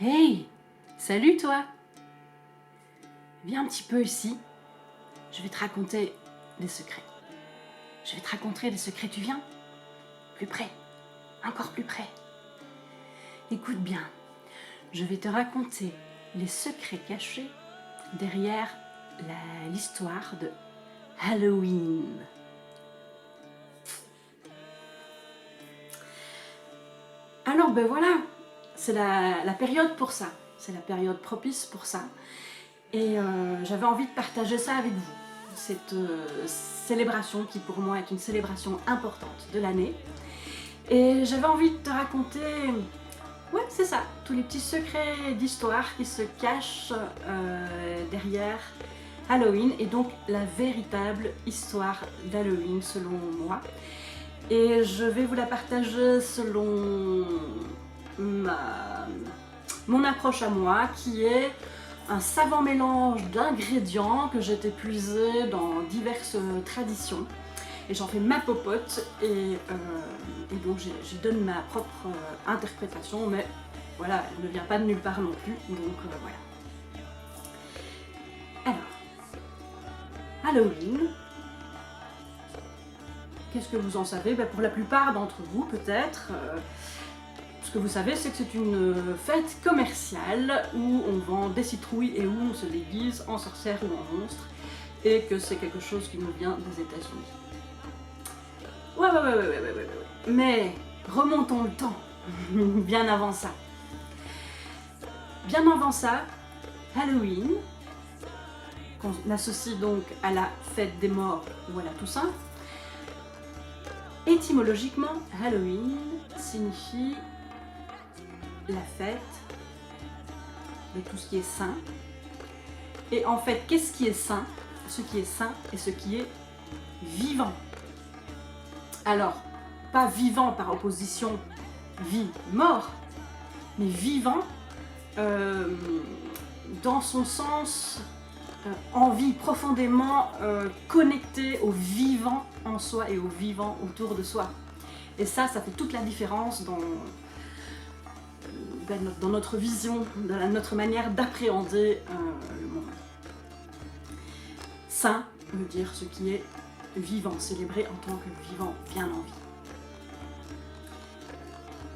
Hey, salut toi! Viens un petit peu ici, je vais te raconter des secrets. Je vais te raconter des secrets, tu viens? Plus près, encore plus près. Écoute bien, je vais te raconter les secrets cachés derrière l'histoire de Halloween. Alors ben voilà, c'est la période pour ça, c'est la période propice pour ça. Et j'avais envie de partager ça avec vous, cette célébration qui pour moi est une célébration importante de l'année. Et j'avais envie de te raconter, ouais c'est ça, tous les petits secrets d'histoire qui se cachent derrière Halloween et donc la véritable histoire d'Halloween selon moi. Et je vais vous la partager selon mon approche à moi qui est un savant mélange d'ingrédients que j'ai épuisé dans diverses traditions. Et j'en fais ma popote et donc j'y donne ma propre interprétation, mais voilà, elle ne vient pas de nulle part non plus, donc voilà. Alors, Halloween, qu'est-ce que vous en savez? Pour la plupart d'entre vous peut-être, ce que vous savez c'est que c'est une fête commerciale où on vend des citrouilles et où on se déguise en sorcière ou en monstre, et que c'est quelque chose qui nous vient des États-Unis. Ouais. Mais remontons le temps, bien avant ça. Bien avant ça, Halloween, qu'on associe donc à la fête des morts ou à la Toussaint, étymologiquement, Halloween signifie la fête de tout ce qui est saint. Et en fait, qu'est-ce qui est saint? Ce qui est saint et ce qui est vivant. Alors, pas vivant par opposition vie-mort, mais vivant dans son sens en vie, profondément connecté au vivant en soi et au vivant autour de soi. Et ça fait toute la différence dans notre vision, dans notre manière d'appréhender le monde. Saint veut dire ce qui est vivant, célébré en tant que vivant, bien en vie.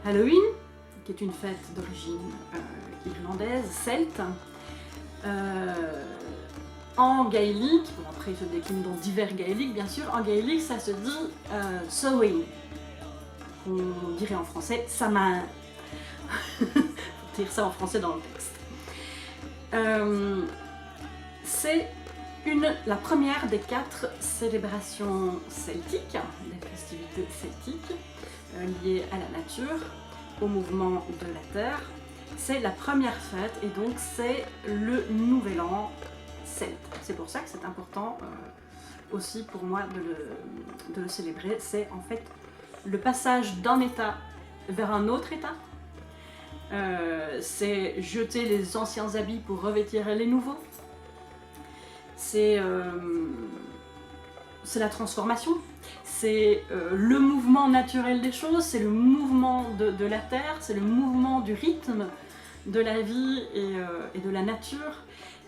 Halloween, qui est une fête d'origine irlandaise, celte, en gaélique, bon après il se décline dans divers gaéliques bien sûr, en gaélique ça se dit Samhain, qu'on dirait en français Samhain. Faut dire ça en français dans le texte. C'est la première des 4 célébrations celtiques, des festivités celtiques liées à la nature, au mouvement de la terre. C'est la première fête et donc c'est le nouvel an celte. C'est pour ça que c'est important aussi pour moi de le célébrer. C'est en fait le passage d'un état vers un autre état. C'est jeter les anciens habits pour revêtir les nouveaux. C'est la transformation, c'est le mouvement naturel des choses, c'est le mouvement de la terre, c'est le mouvement du rythme de la vie et de la nature,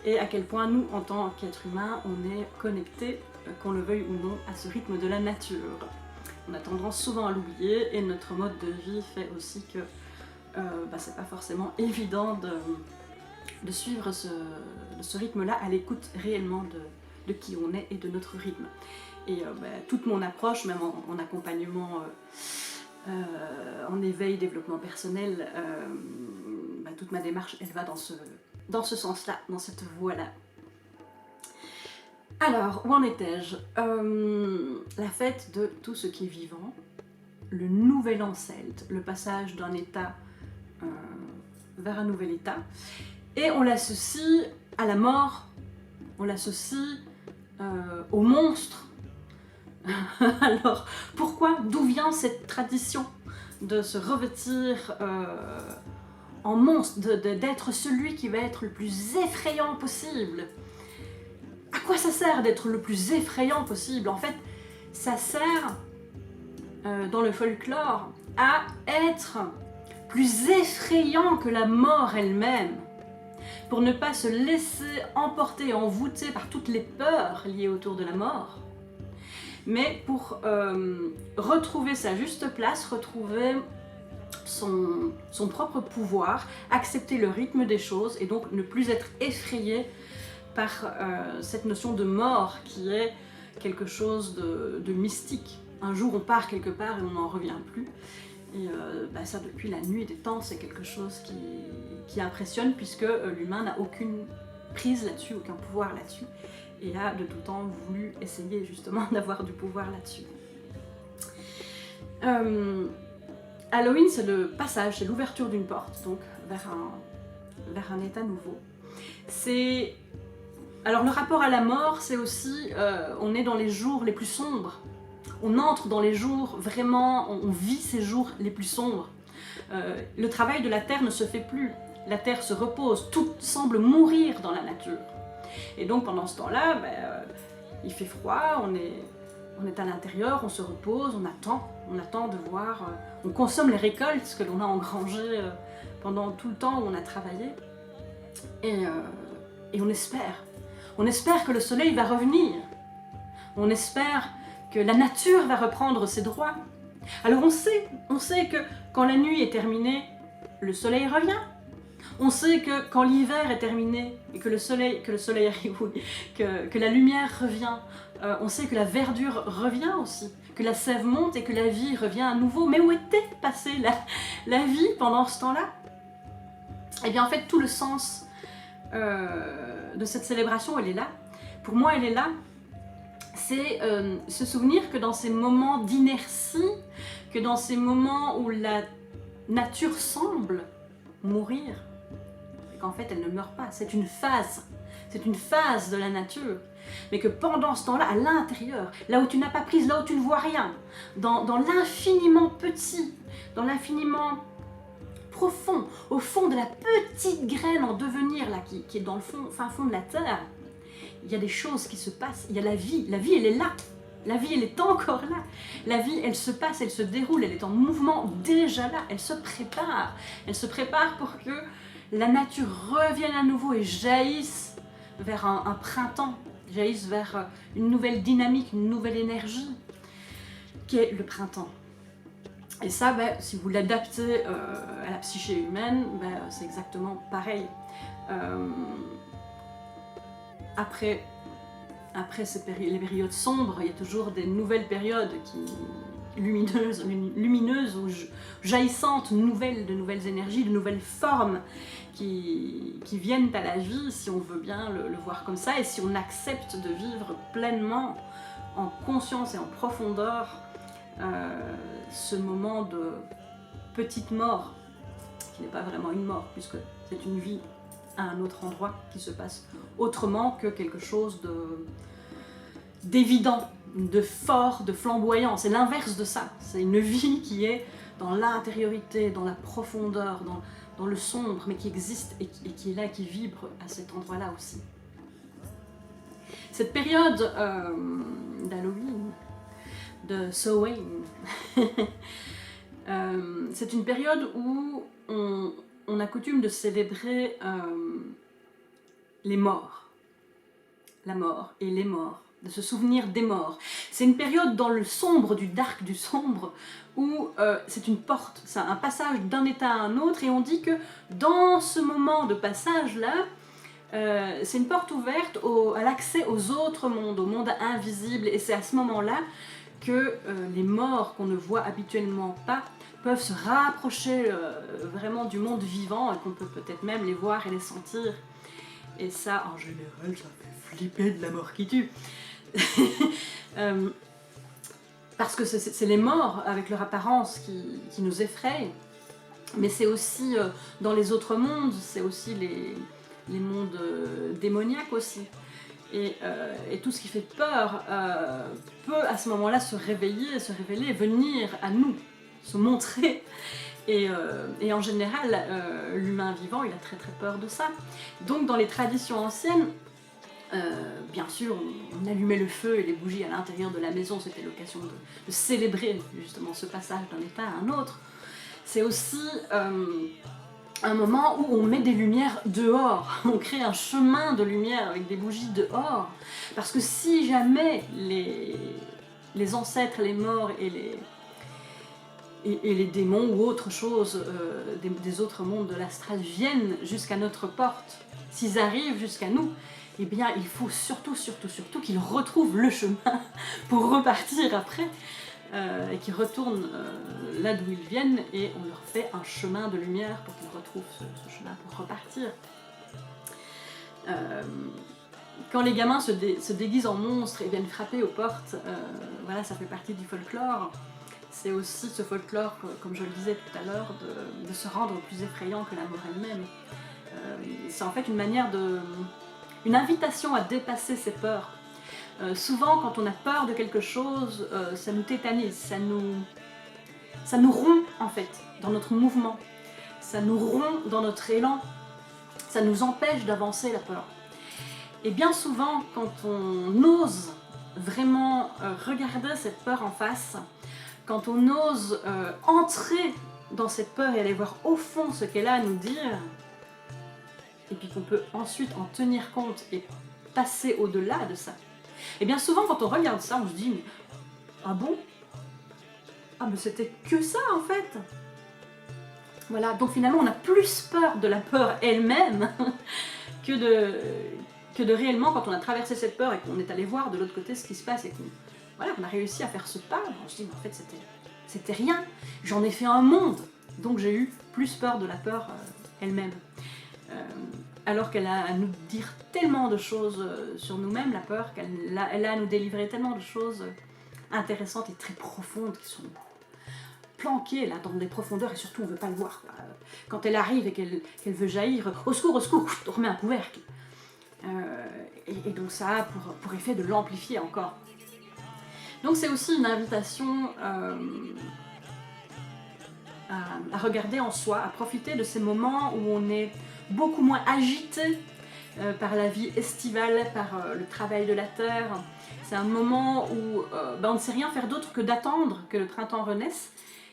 et à quel point nous, en tant qu'êtres humains, on est connectés, qu'on le veuille ou non, à ce rythme de la nature. On a tendance souvent à l'oublier, et notre mode de vie fait aussi que c'est pas forcément évident de suivre ce rythme-là à l'écoute réellement de qui on est et de notre rythme. Et toute mon approche, même en accompagnement, en éveil, développement personnel, toute ma démarche, elle va dans ce sens-là, dans cette voie-là. Alors, où en étais-je? La fête de tout ce qui est vivant, le nouvel an celte, le passage d'un état vers un nouvel état. Et on l'associe à la mort, on l'associe au monstre. Alors, pourquoi? D'où vient cette tradition de se revêtir en monstre, d'être celui qui va être le plus effrayant possible? À quoi ça sert d'être le plus effrayant possible? En fait, ça sert, dans le folklore, à être plus effrayant que la mort elle-même, pour ne pas se laisser emporter, envoûter par toutes les peurs liées autour de la mort, mais pour retrouver sa juste place, retrouver son propre pouvoir, accepter le rythme des choses et donc ne plus être effrayé par cette notion de mort qui est quelque chose de mystique. Un jour on part quelque part et on n'en revient plus. Et ça depuis la nuit des temps c'est quelque chose qui impressionne puisque l'humain n'a aucune prise là-dessus, aucun pouvoir là-dessus et a de tout temps voulu essayer justement d'avoir du pouvoir là-dessus. Halloween c'est le passage, c'est l'ouverture d'une porte donc vers un état nouveau. C'est... Alors le rapport à la mort c'est aussi, on est dans les jours les plus sombres. On entre dans les jours, vraiment, on vit ces jours les plus sombres. Le travail de la terre ne se fait plus. La terre se repose, tout semble mourir dans la nature. Et donc pendant ce temps-là, il fait froid, on est à l'intérieur, on se repose, on attend de voir, on consomme les récoltes que l'on a engrangées pendant tout le temps où on a travaillé. Et on espère. On espère que le soleil va revenir. On espère que la nature va reprendre ses droits. Alors on sait que quand la nuit est terminée, le soleil revient. On sait que quand l'hiver est terminé et que le soleil arrive, oui, que la lumière revient, on sait que la verdure revient aussi, que la sève monte et que la vie revient à nouveau. Mais où était passée la vie pendant ce temps-là? Eh bien en fait tout le sens de cette célébration, elle est là. Pour moi elle est là. C'est se souvenir que dans ces moments d'inertie, que dans ces moments où la nature semble mourir, qu'en fait elle ne meurt pas, c'est une phase de la nature, mais que pendant ce temps-là, à l'intérieur, là où tu n'as pas prise, là où tu ne vois rien, dans l'infiniment petit, dans l'infiniment profond, au fond de la petite graine en devenir là, qui est dans le fin fond de la terre, il y a des choses qui se passent, il y a la vie elle est là, la vie elle est encore là, la vie elle se passe, elle se déroule, elle est en mouvement déjà là, elle se prépare pour que la nature revienne à nouveau et jaillisse vers un printemps, jaillisse vers une nouvelle dynamique, une nouvelle énergie, qui est le printemps. Et ça, si vous l'adaptez à la psyché humaine, c'est exactement pareil. Après les périodes sombres, il y a toujours des nouvelles périodes lumineuses ou jaillissantes, de nouvelles énergies, de nouvelles formes qui viennent à la vie, si on veut bien le voir comme ça, et si on accepte de vivre pleinement, en conscience et en profondeur, ce moment de petite mort, qui n'est pas vraiment une mort, puisque c'est une vie à un autre endroit qui se passe autrement que quelque chose d'évident, de fort, de flamboyant. C'est l'inverse de ça. C'est une vie qui est dans l'intériorité, dans la profondeur, dans le sombre, mais qui existe et qui est là, qui vibre à cet endroit-là aussi. Cette période d'Halloween, de Samhain, c'est une période où on a coutume de célébrer les morts, la mort et les morts, de se souvenir des morts. C'est une période dans le sombre, du dark, du sombre, où c'est une porte, c'est un passage d'un état à un autre, et on dit que dans ce moment de passage-là, c'est une porte ouverte à l'accès aux autres mondes, au monde invisible, et c'est à ce moment-là que les morts qu'on ne voit habituellement pas peuvent se rapprocher vraiment du monde vivant, et qu'on peut peut-être même les voir et les sentir. Et ça, en général, ça fait flipper de la mort qui tue. Parce que c'est les morts, avec leur apparence, qui nous effrayent. Mais c'est aussi dans les autres mondes, c'est aussi les mondes démoniaques aussi. Et tout ce qui fait peur peut à ce moment-là se révéler, venir à nous, se montrer. Et en général, l'humain vivant, il a très très peur de ça. Donc dans les traditions anciennes, bien sûr, on allumait le feu et les bougies à l'intérieur de la maison, c'était l'occasion de célébrer justement ce passage d'un état à un autre. C'est aussi un moment où on met des lumières dehors, on crée un chemin de lumière avec des bougies dehors, parce que si jamais les ancêtres, les morts et les démons ou autre chose des autres mondes de l'astral viennent jusqu'à notre porte, s'ils arrivent jusqu'à nous, eh bien il faut surtout qu'ils retrouvent le chemin pour repartir après, et qu'ils retournent là d'où ils viennent, et on leur fait un chemin de lumière pour qu'ils retrouvent ce chemin pour repartir. Quand les gamins se déguisent en monstres et viennent frapper aux portes, voilà, ça fait partie du folklore. C'est aussi ce folklore, comme je le disais tout à l'heure, de se rendre plus effrayant que la mort elle-même. C'est en fait une manière une invitation à dépasser ses peurs. Souvent, quand on a peur de quelque chose, ça nous tétanise, ça nous rompt en fait dans notre mouvement, ça nous rompt dans notre élan, ça nous empêche d'avancer la peur. Et bien souvent, quand on ose vraiment regarder cette peur en face, quand on ose entrer dans cette peur et aller voir au fond ce qu'elle a à nous dire, et puis qu'on peut ensuite en tenir compte et passer au-delà de ça, et bien souvent quand on regarde ça, on se dit mais, ah bon? Ah mais c'était que ça en fait. Voilà, donc finalement on a plus peur de la peur elle-même que de réellement, quand on a traversé cette peur et qu'on est allé voir de l'autre côté ce qui se passe et qu'on a réussi à faire ce pas, on se dit mais en fait c'était rien, j'en ai fait un monde, donc j'ai eu plus peur de la peur elle-même. Alors qu'elle a à nous dire tellement de choses sur nous-mêmes, la peur, elle a à nous délivrer tellement de choses intéressantes et très profondes qui sont planquées là dans des profondeurs, et surtout on ne veut pas le voir. Quand elle arrive et qu'elle veut jaillir, au secours, on remet un couvercle. Et donc ça a pour effet de l'amplifier encore. Donc c'est aussi une invitation à regarder en soi, à profiter de ces moments où on est beaucoup moins agité par la vie estivale, par le travail de la terre. C'est un moment où on ne sait rien faire d'autre que d'attendre que le printemps renaisse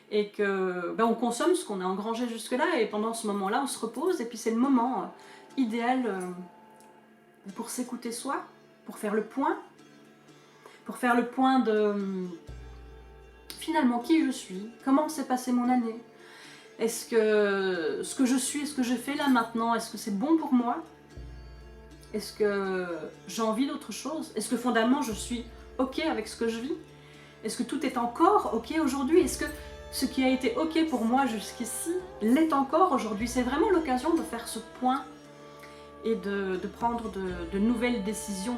et que on consomme ce qu'on a engrangé jusque-là, et pendant ce moment-là on se repose, et puis c'est le moment idéal pour s'écouter soi, pour faire le point de finalement qui je suis, comment s'est passée mon année, est-ce que ce que je suis, ce que je fais là maintenant, est-ce que c'est bon pour moi, est-ce que j'ai envie d'autre chose, est-ce que fondamentalement je suis ok avec ce que je vis, est-ce que tout est encore ok aujourd'hui, est-ce que ce qui a été ok pour moi jusqu'ici l'est encore aujourd'hui. C'est vraiment l'occasion de faire ce point et de prendre de nouvelles décisions.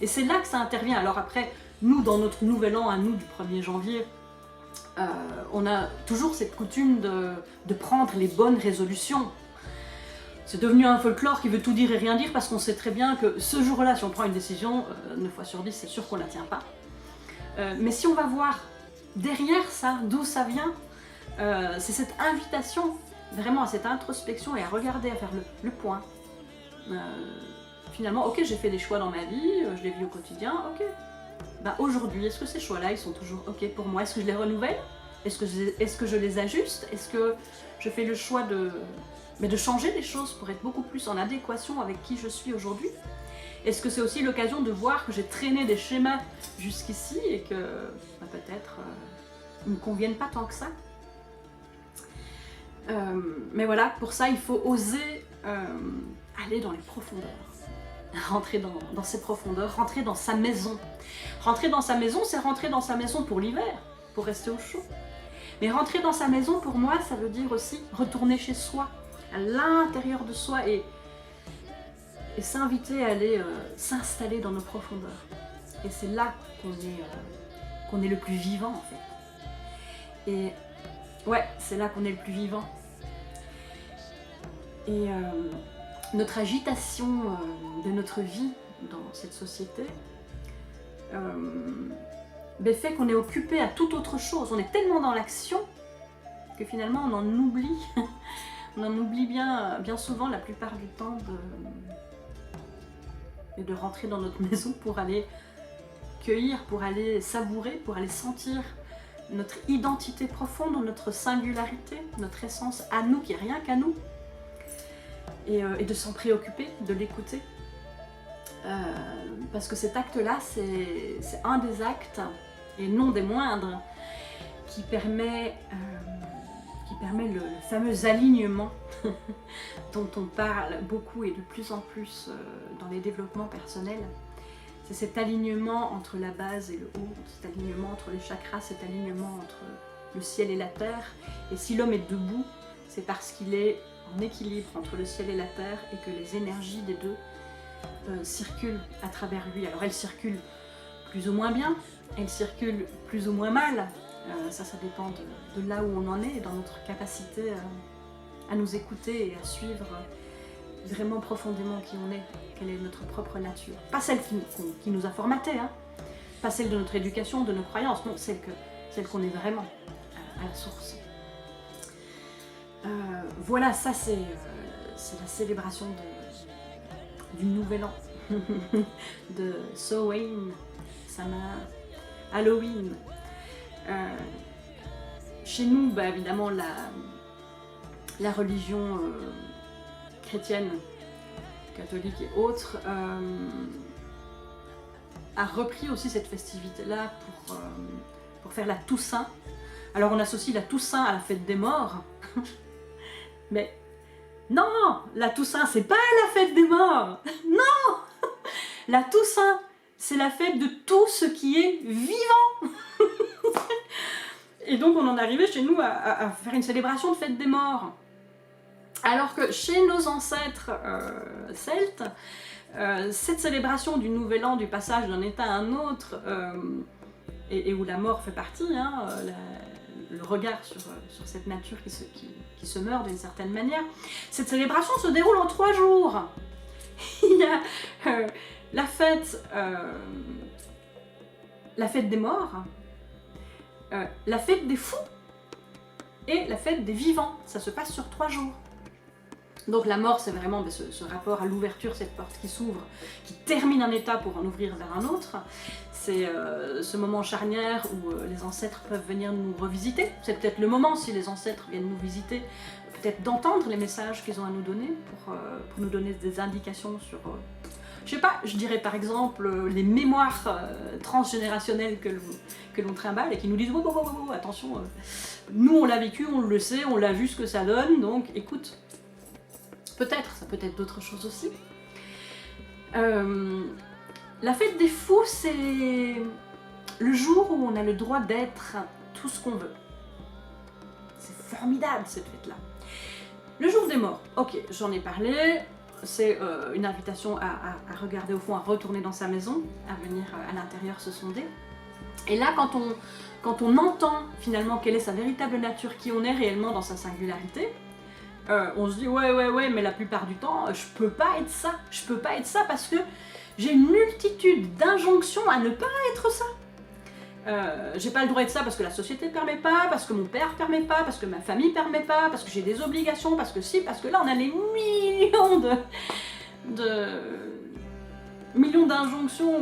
Et c'est là que ça intervient. Alors après, nous, dans notre nouvel an, à nous, du 1er janvier, on a toujours cette coutume de prendre les bonnes résolutions. C'est devenu un folklore qui veut tout dire et rien dire, parce qu'on sait très bien que ce jour-là, si on prend une décision, 9 fois sur 10, c'est sûr qu'on ne la tient pas. Mais si on va voir derrière ça, d'où ça vient, c'est cette invitation vraiment à cette introspection et à regarder, à faire le point. Finalement, ok, j'ai fait des choix dans ma vie, je les vis au quotidien, ok. Aujourd'hui, est-ce que ces choix-là, ils sont toujours ok pour moi? Est-ce que je les renouvelle? Est-ce que je les ajuste? Est-ce que je fais le choix de changer les choses pour être beaucoup plus en adéquation avec qui je suis aujourd'hui? Est-ce que c'est aussi l'occasion de voir que j'ai traîné des schémas jusqu'ici et que peut-être ils ne me conviennent pas tant que ça? Mais voilà, pour ça il faut oser aller dans les profondeurs, rentrer dans ces profondeurs, rentrer dans sa maison. Rentrer dans sa maison, c'est rentrer dans sa maison pour l'hiver, pour rester au chaud. Mais rentrer dans sa maison, pour moi, ça veut dire aussi retourner chez soi, à l'intérieur de soi, et s'inviter à aller s'installer dans nos profondeurs. Et c'est là qu'on est le plus vivant en fait. Et ouais, c'est là qu'on est le plus vivant. Et notre agitation de notre vie dans cette société fait qu'on est occupé à toute autre chose. On est tellement dans l'action que finalement on en oublie. On en oublie bien souvent la plupart du temps de rentrer dans notre maison pour aller cueillir, pour aller savourer, pour aller sentir notre identité profonde, notre singularité, notre essence à nous, qui est rien qu'à nous, et de s'en préoccuper, de l'écouter. Parce que cet acte-là, c'est un des actes, et non des moindres, qui permet le fameux alignement dont on parle beaucoup et de plus en plus dans les développements personnels. C'est cet alignement entre la base et le haut, cet alignement entre les chakras, cet alignement entre le ciel et la terre. Et si l'homme est debout, c'est parce qu'il est en équilibre entre le ciel et la terre et que les énergies des deux circulent à travers lui. Alors elles circulent plus ou moins bien, elles circulent plus ou moins mal. Ça dépend de là où on en est et dans notre capacité à nous écouter et à suivre vraiment profondément qui on est, quelle est notre propre nature. Pas celle qui nous a formatés, hein. Pas celle de notre éducation, de nos croyances, non, celle qu'on est vraiment à la source. Voilà, ça c'est la célébration du Nouvel An, de Samhain, Halloween. Chez nous, bah, évidemment, la religion chrétienne, catholique et autres a repris aussi cette festivité-là pour faire la Toussaint. Alors on associe la Toussaint à la fête des morts, mais non, la Toussaint c'est pas la fête des morts, non, la Toussaint c'est la fête de tout ce qui est vivant. Et donc on en arrivait chez nous à faire une célébration de fête des morts. Alors que chez nos ancêtres celtes, cette célébration du Nouvel An, du passage d'un état à un autre, et où la mort fait partie, hein, le regard sur cette nature qui se meurt d'une certaine manière, cette célébration se déroule en 3 jours. Il y a la fête des morts, la fête des fous et la fête des vivants. Ça se passe sur 3 jours. Donc la mort, c'est vraiment ce rapport à l'ouverture, cette porte qui s'ouvre, qui termine un état pour en ouvrir vers un autre. C'est ce moment charnière où les ancêtres peuvent venir nous revisiter. C'est peut-être le moment, si les ancêtres viennent nous visiter, peut-être d'entendre les messages qu'ils ont à nous donner pour nous donner des indications sur... je sais pas, je dirais par exemple les mémoires transgénérationnelles que l'on trimballe et qui nous disent oh, attention, nous on l'a vécu, on le sait, on l'a vu ce que ça donne, donc écoute. Peut-être, ça peut être d'autres choses aussi. La fête des fous, c'est le jour où on a le droit d'être tout ce qu'on veut. C'est formidable cette fête-là. Le jour des morts, ok, j'en ai parlé. C'est une invitation à regarder au fond, à retourner dans sa maison, à venir à l'intérieur se sonder. Et là, quand on entend finalement quelle est sa véritable nature, qui on est réellement dans sa singularité, on se dit ouais, mais la plupart du temps, je peux pas être ça. Je peux pas être ça parce que j'ai une multitude d'injonctions à ne pas être ça. J'ai pas le droit d'être ça parce que la société permet pas, parce que mon père permet pas, parce que ma famille permet pas, parce que j'ai des obligations, parce que si, parce que là on a des millions d'injonctions,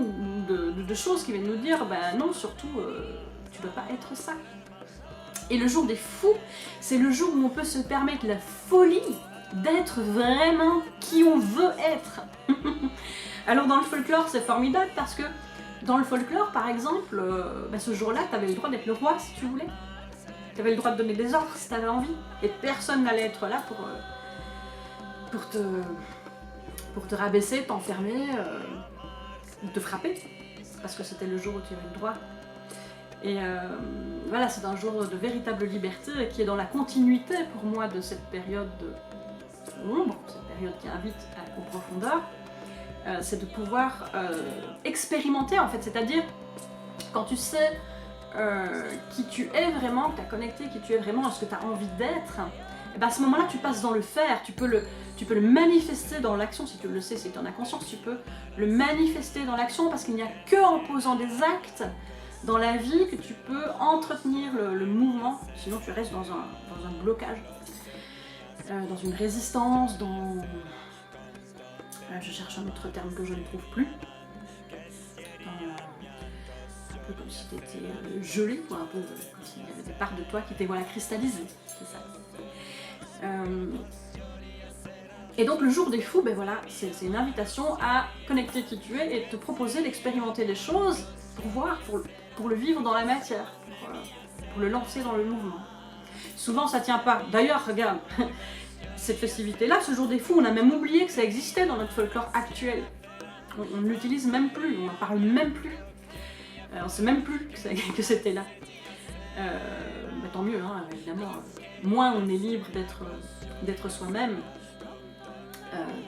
de choses qui viennent nous dire bah non, surtout tu dois pas être ça. Et le jour des fous, c'est le jour où on peut se permettre la folie d'être vraiment qui on veut être. Alors dans le folklore, c'est formidable parce que dans le folklore, par exemple, ce jour-là, tu avais le droit d'être le roi si tu voulais. Tu avais le droit de donner des ordres si tu avais envie. Et personne n'allait être là pour te rabaisser, t'enfermer ou te frapper. Parce que c'était le jour où tu avais le droit. Et voilà, c'est un jour de véritable liberté qui est dans la continuité pour moi de cette période ombre, cette période qui invite aux profondeurs. C'est de pouvoir expérimenter en fait, c'est-à-dire quand tu sais qui tu es vraiment, que tu as connecté, qui tu es vraiment, à ce que tu as envie d'être, et ben à ce moment-là tu passes dans le faire, tu peux le manifester dans l'action, si tu le sais, si tu en as conscience, tu peux le manifester dans l'action parce qu'il n'y a que en posant des actes dans la vie que tu peux entretenir le mouvement, sinon tu restes dans un blocage, dans une résistance, je cherche un autre terme que je ne trouve plus. Un peu comme si tu étais gelé, quoi, un peu comme s'il y avait des parts de toi qui étaient voilà, cristallisées. C'est ça. Et donc le jour des fous, ben voilà, c'est une invitation à connecter qui tu es et te proposer d'expérimenter les choses pour voir, pour le vivre dans la matière, pour le lancer dans le mouvement. Souvent ça tient pas. D'ailleurs, regarde, cette festivité-là, ce jour des fous, on a même oublié que ça existait dans notre folklore actuel. On ne l'utilise même plus, on n'en parle même plus. On ne sait même plus que c'était là. Bah, tant mieux, hein, évidemment. Moins on est libre d'être soi-même,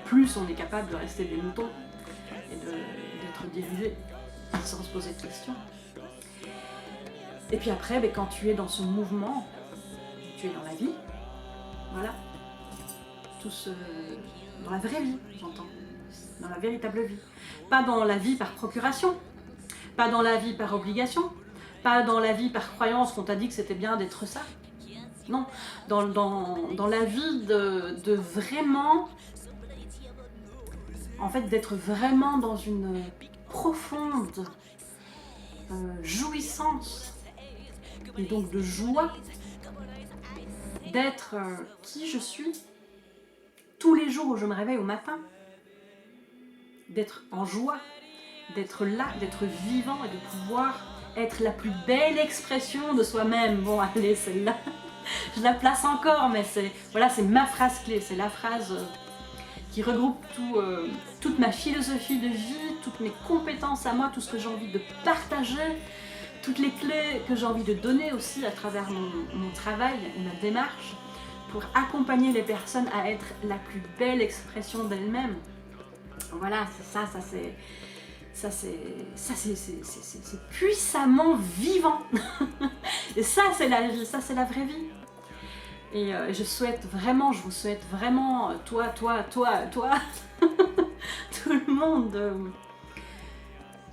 plus on est capable de rester des moutons et d'être dirigé sans se poser de questions. Et puis après, bah, quand tu es dans ce mouvement, tu es dans la vie, voilà. Dans la vraie vie, j'entends. Dans la véritable vie. Pas dans la vie par procuration, pas dans la vie par obligation, pas dans la vie par croyance qu'on t'a dit que c'était bien d'être ça. Non, dans la vie de vraiment, en fait, d'être vraiment dans une profonde jouissance et donc de joie d'être qui je suis tous les jours où je me réveille au matin, d'être en joie, d'être là, d'être vivant et de pouvoir être la plus belle expression de soi-même. Bon, allez, celle-là, je la place encore, mais voilà, c'est ma phrase clé, c'est la phrase qui regroupe toute ma philosophie de vie, toutes mes compétences à moi, tout ce que j'ai envie de partager, toutes les clés que j'ai envie de donner aussi à travers mon travail et ma démarche pour accompagner les personnes à être la plus belle expression d'elles-mêmes. Voilà, c'est puissamment vivant. Et ça, c'est la vie, ça, c'est la vraie vie. Et je vous souhaite vraiment, toi, tout le monde,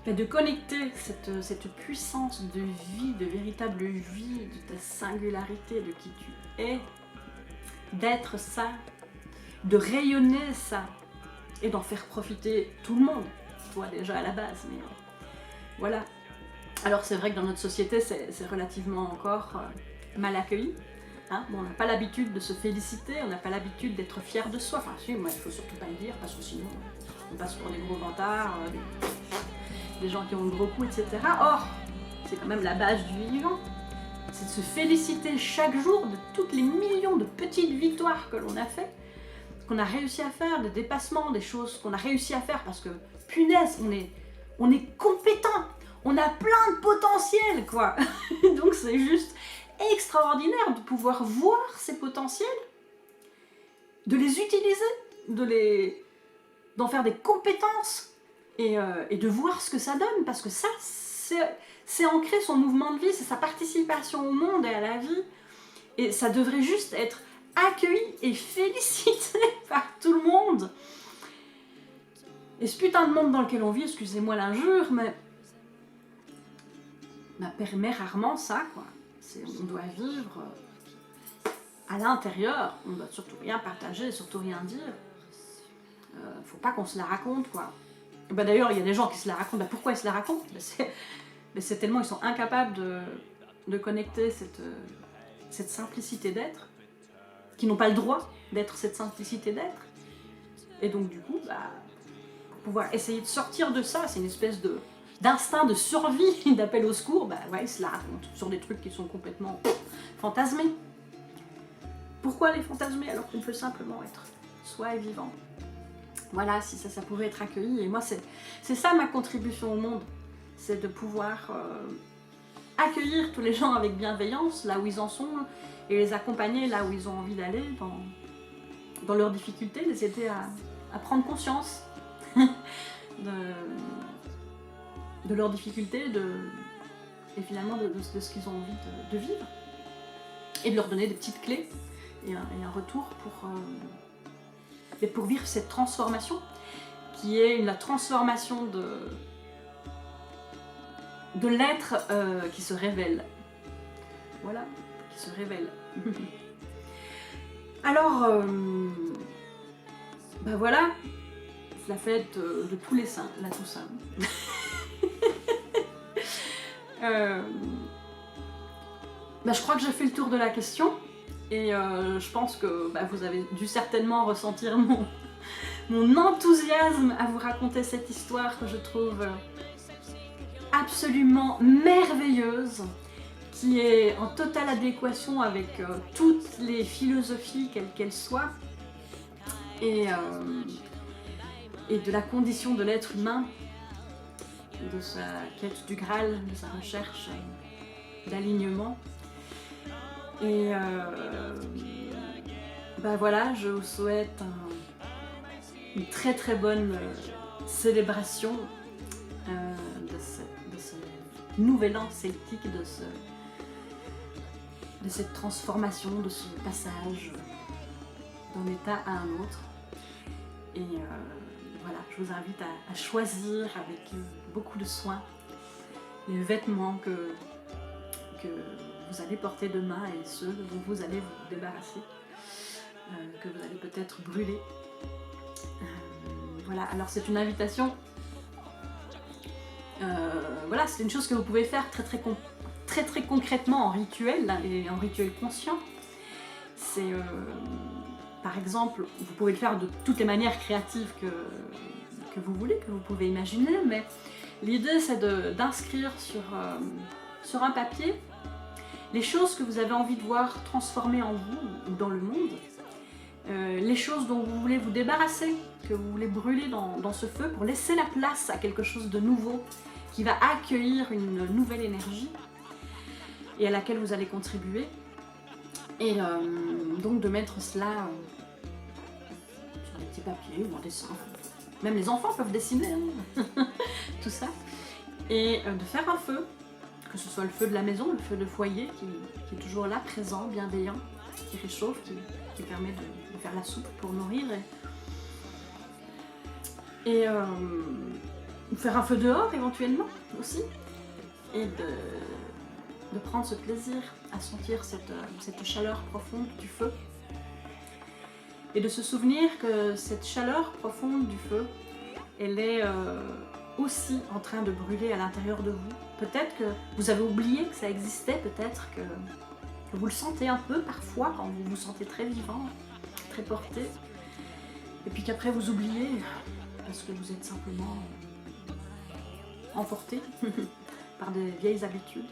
de connecter cette puissance de vie, de véritable vie, de ta singularité, de qui tu es, d'être ça, de rayonner ça, et d'en faire profiter tout le monde, toi déjà à la base, mais voilà. Alors c'est vrai que dans notre société, c'est relativement encore mal accueilli. Hein, bon, on n'a pas l'habitude de se féliciter, on n'a pas l'habitude d'être fier de soi. Enfin, si, moi, il faut surtout pas le dire, parce que sinon, on passe pour des gros vantards, des gens qui ont le gros coup, etc. Or, c'est quand même la base du vivant. C'est de se féliciter chaque jour de toutes les millions de petites victoires que l'on a fait, qu'on a réussi à faire, des dépassements, des choses qu'on a réussi à faire, parce que, punaise, on est compétent, on a plein de potentiel, quoi. Donc c'est juste extraordinaire de pouvoir voir ces potentiels, de les utiliser, d'en faire des compétences et de voir ce que ça donne, parce que ça, c'est ancrer son mouvement de vie, c'est sa participation au monde et à la vie, et ça devrait juste être accueilli et félicité par tout le monde. Et ce putain de monde dans lequel on vit, excusez-moi l'injure, mais permet rarement ça, quoi. On doit vivre à l'intérieur, on ne doit surtout rien partager, surtout rien dire. Faut pas qu'on se la raconte, quoi. Bah, d'ailleurs, il y a des gens qui se la racontent. Bah, pourquoi ils se la racontent? C'est tellement ils sont incapables de connecter cette simplicité d'être, qui n'ont pas le droit d'être cette simplicité d'être. Et donc du coup, pour pouvoir essayer de sortir de ça, c'est une espèce d'instinct de survie, d'appel au secours, ouais, ils se la racontent sur des trucs qui sont complètement fantasmés. Pourquoi les fantasmer alors qu'on peut simplement être soi et vivant? Voilà, si ça pouvait être accueilli. Et moi, c'est ça ma contribution au monde, c'est de pouvoir accueillir tous les gens avec bienveillance, là où ils en sont, et les accompagner là où ils ont envie d'aller, dans leurs difficultés, les aider à prendre conscience de leurs difficultés et finalement de ce qu'ils ont envie de vivre, et de leur donner des petites clés et un retour pour vivre cette transformation qui est la transformation de l'être qui se révèle. Voilà, qui se révèle. Alors, voilà, c'est la fête de tous les saints, la Toussaint. Je crois que j'ai fait le tour de la question et je pense que vous avez dû certainement ressentir mon enthousiasme à vous raconter cette histoire que je trouve absolument merveilleuse, qui est en totale adéquation avec toutes les philosophies, quelles qu'elles soient, et de la condition de l'être humain, de sa quête du Graal, de sa recherche d'alignement. Et voilà, je vous souhaite une très très bonne célébration de ce nouvel an celtique, de cette transformation, de ce passage d'un état à un autre. Et voilà, je vous invite à choisir avec beaucoup de soin les vêtements que vous allez porter demain et ceux dont vous allez vous débarrasser, que vous allez peut-être brûler. Voilà, alors c'est une invitation, voilà, c'est une chose que vous pouvez faire très concrètement en rituel, là, et en rituel conscient. C'est par exemple, vous pouvez le faire de toutes les manières créatives que vous voulez, que vous pouvez imaginer, mais l'idée c'est d'inscrire sur un papier les choses que vous avez envie de voir transformer en vous ou dans le monde, les choses dont vous voulez vous débarrasser, que vous voulez brûler dans ce feu pour laisser la place à quelque chose de nouveau qui va accueillir une nouvelle énergie et à laquelle vous allez contribuer. Et donc de mettre cela sur des petits papiers ou en dessin. Même les enfants peuvent dessiner, hein. Tout ça. Et de faire un feu, que ce soit le feu de la maison, le feu de foyer qui est toujours là, présent, bienveillant, qui réchauffe, qui permet de faire la soupe pour nourrir. Et faire un feu dehors éventuellement aussi. Et de prendre ce plaisir à sentir cette chaleur profonde du feu. Et de se souvenir que cette chaleur profonde du feu, elle est aussi en train de brûler à l'intérieur de vous. Peut-être que vous avez oublié que ça existait, peut-être que vous le sentez un peu parfois quand vous vous sentez très vivant, très porté. Et puis qu'après vous oubliez parce que vous êtes simplement emporté par des vieilles habitudes.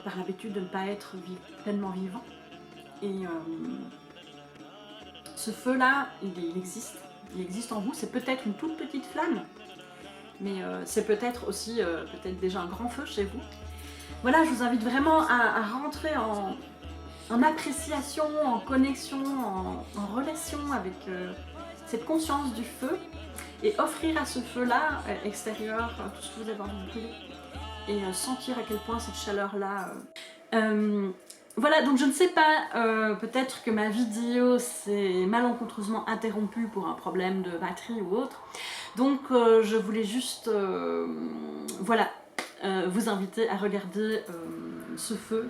Par l'habitude de ne pas être pleinement vivant. Et ce feu-là, il existe en vous. C'est peut-être une toute petite flamme, mais c'est peut-être aussi peut-être déjà un grand feu chez vous. Voilà, je vous invite vraiment à rentrer en appréciation, en connexion, en relation avec cette conscience du feu et offrir à ce feu-là extérieur tout ce que vous avez envie de brûler. Et sentir à quel point cette chaleur-là... Voilà, donc je ne sais pas, peut-être que ma vidéo s'est malencontreusement interrompue pour un problème de batterie ou autre. Donc je voulais juste, voilà, vous inviter à regarder ce feu,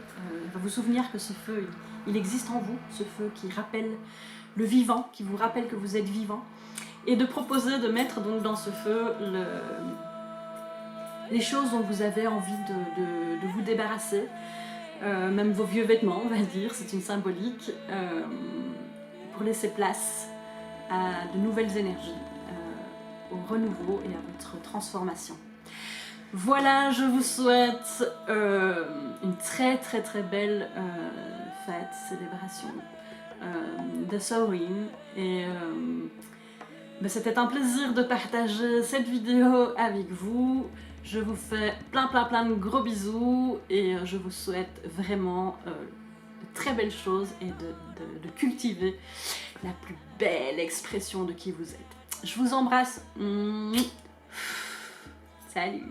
vous souvenir que ce feu, il existe en vous, ce feu qui rappelle le vivant, qui vous rappelle que vous êtes vivant, et de proposer de mettre donc dans ce feu les choses dont vous avez envie de vous débarrasser, même vos vieux vêtements, on va dire, c'est une symbolique, pour laisser place à de nouvelles énergies, au renouveau et à votre transformation. Voilà, je vous souhaite une très belle fête, célébration de Samhain, et c'était un plaisir de partager cette vidéo avec vous. Je vous fais plein de gros bisous et je vous souhaite vraiment de très belles choses et de cultiver la plus belle expression de qui vous êtes. Je vous embrasse. Salut.